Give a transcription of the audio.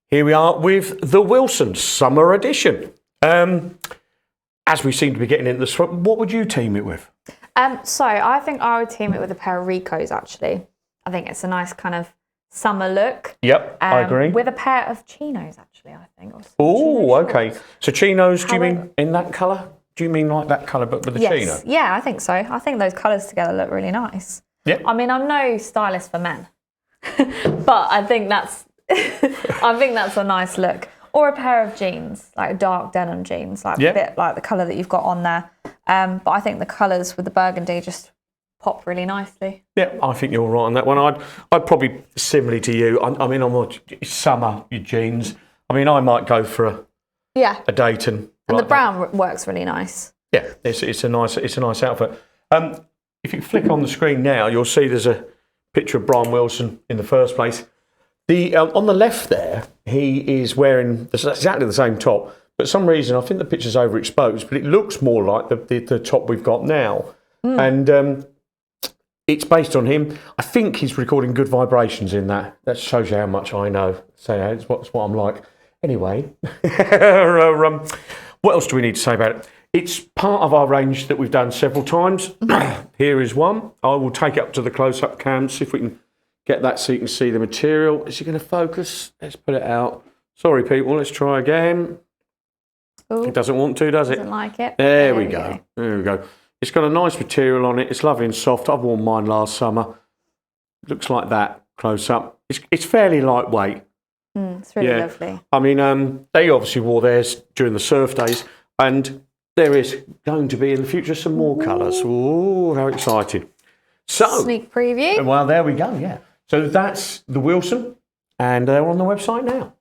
Here we are with the Wilson Summer Edition. As we seem to be getting into the swap, what would you team it with? So I think I would team it with a pair of Ricos, actually. I think it's a nice kind of summer look. Yep, I agree. With a pair of chinos, actually, I think. Oh, okay. So chinos, do you mean in that colour? Do you mean like that colour but with the chino? Yeah, I think so. I think those colours together look really nice. Yeah. I mean, I'm no stylist for men, but I think that's a nice look. Or a pair of jeans, like dark denim jeans, like a bit like the colour that you've got on there. But I think the colours with the burgundy just pop really nicely. Yeah, I think you're right on that one. I'd probably, similarly to you, I mean, I'm more summer jeans. I mean, I might go for a Dayton. And the brown works really nice. Yeah, it's a nice outfit. If you flick on the screen now, you'll see there's a picture of Brian Wilson in the first place. On the left there, he is wearing exactly the same top, but for some reason I think the picture's overexposed, but it looks more like the top we've got now. And it's based on him. I think he's recording Good Vibrations in that. That shows you how much I know. So it's what I'm like. Anyway, what else do we need to say about it? It's part of our range that we've done several times. Here is one. I will take it up to the close-up cam, see if we can get that so you can see the material. Is it going to focus? Let's put it out. Sorry, people. Let's try again. Ooh, it doesn't want to, does it? Doesn't like it. There we go. There we go. It's got a nice material on it. It's lovely and soft. I've worn mine last summer. It looks like that close-up. It's fairly lightweight. It's really lovely. I mean, they obviously wore theirs during the surf days, and there is going to be in the future some more colours. Oh, how exciting. So, sneak preview. Well, there we go, yeah. So that's the Wilson, and they're on the website now.